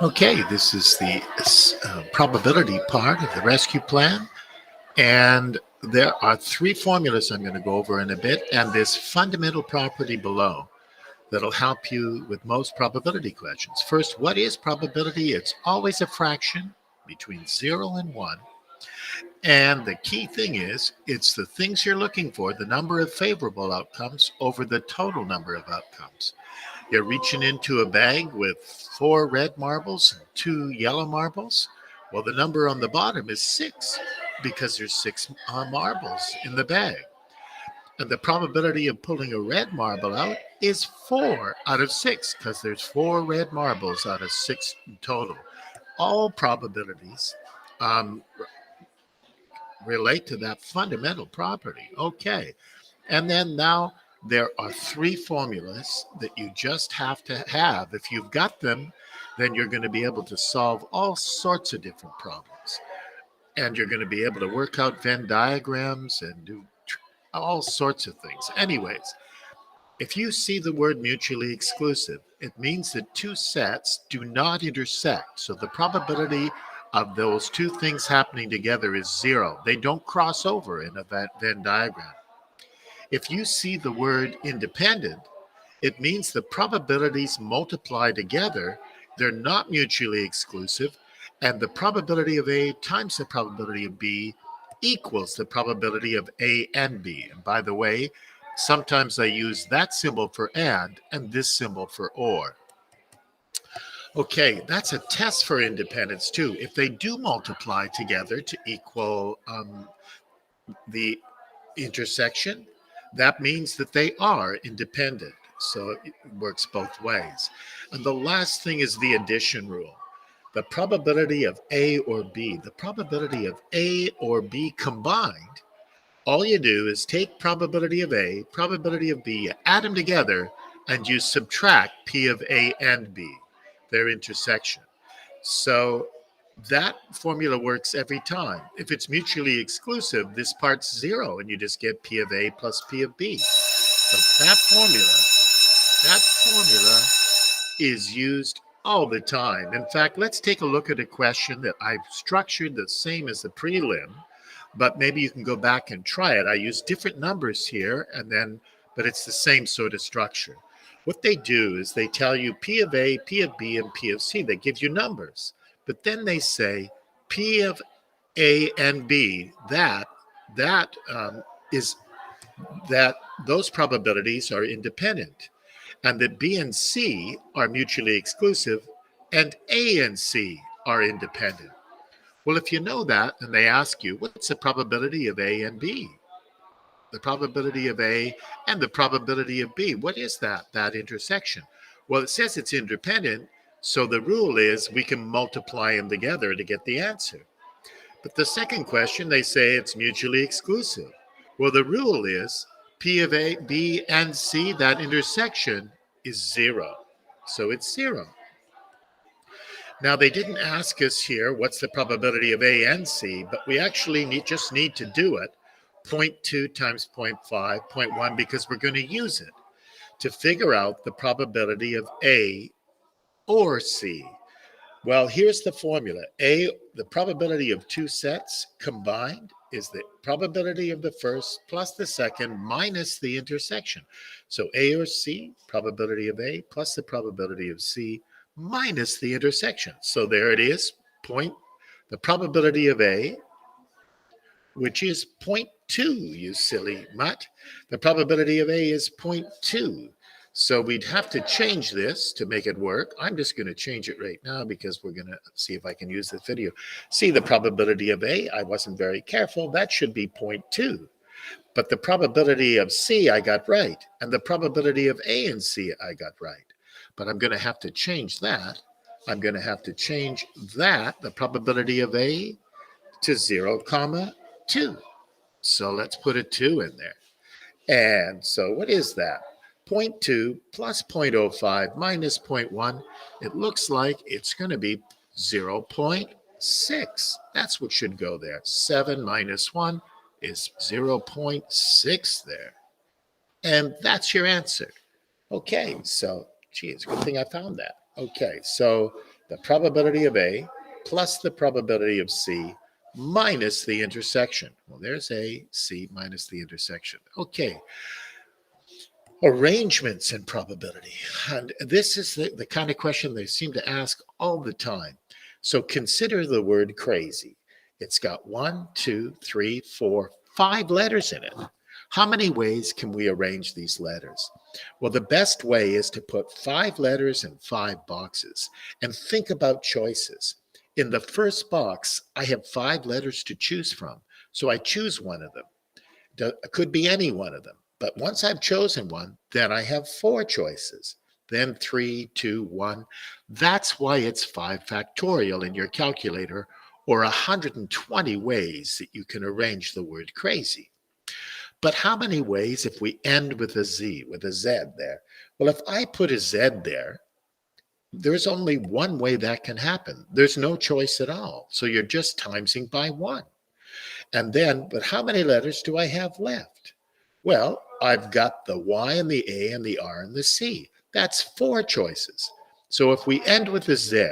Okay, this is the probability part of the rescue plan. And there are three formulas I'm going to go over in a bit, and this fundamental property below that'll help you with most probability questions. First, what is probability? It's always a fraction between 0 and 1. And the key thing is, it's the things you're looking for, the number of favorable outcomes over the total number of outcomes. You're reaching into a bag with 4 red marbles and 2 yellow marbles. Well, the number on the bottom is 6 because there's 6 marbles in the bag. And the probability of pulling a red marble out is 4 out of 6 because there's 4 red marbles out of 6 in total. All probabilities um, relate to that fundamental property. Okay. And then now there are three formulas that you just have to have. If you've got them, then you're going to be able to solve all sorts of different problems. And you're going to be able to work out Venn diagrams and do all sorts of things. Anyways, if you see the word mutually exclusive, it means that two sets do not intersect. So the probability of those two things happening together is 0. They don't cross over in a Venn diagram. If you see the word independent, it means the probabilities multiply together. They're not mutually exclusive. And the probability of A times the probability of B equals the probability of A and B. And by the way, sometimes I use that symbol for and this symbol for or. Okay, that's a test for independence too. If they do multiply together to equal the intersection, that means that they are independent. So it works both ways. And the last thing is the addition rule. The probability of A or B, the probability of A or B combined, all you do is take probability of A, probability of B, you add them together, and you subtract P of A and B, their intersection. So that formula works every time. If it's mutually exclusive, this part's 0, and you just get P of A plus P of B. But that formula is used all the time. In fact, let's take a look at a question that I've structured the same as the prelim, but maybe you can go back and try it. I use different numbers here, but it's the same sort of structure. What they do is they tell you P of A, P of B, and P of C. They give you numbers, but then they say P of A and B. Is that those probabilities are independent, and that B and C are mutually exclusive, and A and C are independent. Well, if you know that, and they ask you, what's the probability of A and B? The probability of A and the probability of B. What is that intersection? Well, it says it's independent, so the rule is we can multiply them together to get the answer. But the second question, they say it's mutually exclusive. Well, the rule is P of A, B, and C, that intersection is 0. So it's 0. Now, they didn't ask us here what's the probability of A and C, but we actually just need to do it 0.2 times 0.5, 0.1, because we're going to use it to figure out the probability of A or C. Well, here's the formula. The probability of two sets combined is the probability of the first plus the second minus the intersection. So A or C, probability of A plus the probability of C minus the intersection. So there it is, the probability of A, which is 0.2, you silly mutt. The probability of A is 0.2. So we'd have to change this to make it work. I'm just going to change it right now because we're going to see if I can use the video. See the probability of A, I wasn't very careful. That should be 0.2. But the probability of C, I got right. And the probability of A and C, I got right. But I'm going to have to change that. I'm going to have to change that, the probability of A, to 0, 2. So let's put a 2 in there. And so what is that? 0.2 plus 0.05 minus 0.1. It looks like it's going to be 0.6. That's what should go there. 7 minus 1 is 0.6 there. And that's your answer. Okay, so, gee, it's a good thing I found that. Okay, so The probability of A plus the probability of C minus the intersection. Well, there's A, C minus the intersection. Okay. Arrangements in probability. And this is the kind of question they seem to ask all the time. So consider the word crazy. It's got 1, 2, 3, 4, 5 letters in it. How many ways can we arrange these letters? Well, the best way is to put 5 letters in 5 boxes and think about choices. In the first box, I have 5 letters to choose from, so I choose one of them. It could be any one of them. But once I've chosen one, then I have 4 choices. Then 3, 2, 1. That's why it's 5 factorial in your calculator, or 120 ways that you can arrange the word crazy. But how many ways if we end with a Z, with a Z there? Well, if I put a Z there, there's only one way that can happen. There's no choice at all. So you're just timesing by 1. And then, but how many letters do I have left? Well, I've got the Y and the A and the R and the C. That's 4 choices. So if we end with a Z,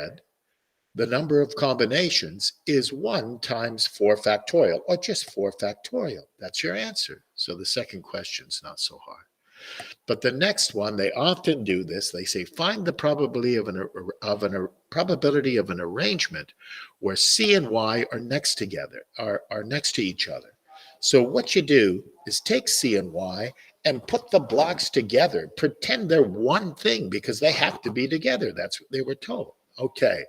the number of combinations is 1 times 4 factorial, or just 4 factorial. That's your answer. So the second question's not so hard. But the next one, they often do this. They say, find the probability of an arrangement where C and Y are next together, are next to each other. So what you do is take C and Y and put the blocks together. Pretend they're one thing because they have to be together. That's what they were told. Okay.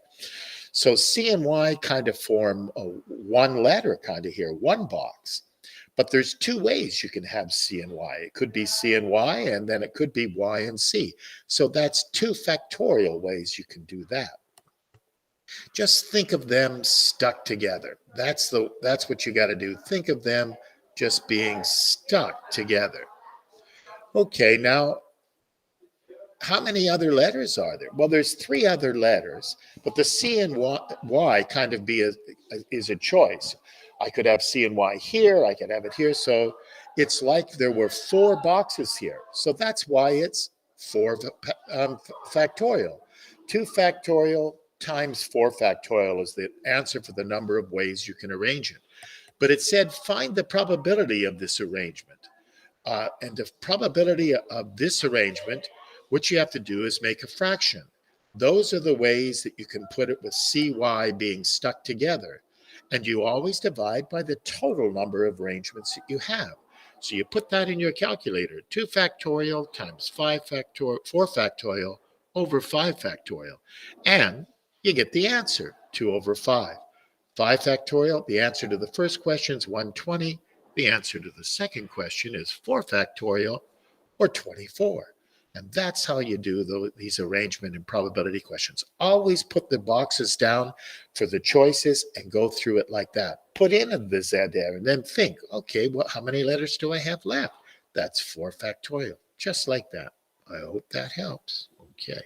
So C and Y kind of form one letter kind of here, one box. But there's 2 ways you can have C and Y. It could be C and Y, and then it could be Y and C. So that's 2 factorial ways you can do that. Just think of them stuck together. That's what you got to do. Think of them just being stuck together. Okay, now, how many other letters are there? Well, there's 3 other letters, but the C and Y kind of is a choice. I could have C and Y here, I could have it here. So it's like there were 4 boxes here. So that's why it's 4 factorial. 2 factorial times 4 factorial is the answer for the number of ways you can arrange it. But it said find the probability of this arrangement. And the probability of this arrangement, what you have to do is make a fraction. Those are the ways that you can put it with CY being stuck together. And you always divide by the total number of arrangements that you have. So you put that in your calculator, 2 factorial times 4 factorial over 5 factorial. And you get the answer, 2 over 5. 5 factorial, the answer to the first question is 120. The answer to the second question is 4 factorial, or 24. And that's how you do these arrangement and probability questions. Always put the boxes down for the choices and go through it like that. Put in the Z there and then think, okay, well, how many letters do I have left? That's 4 factorial, just like that. I hope that helps. Okay.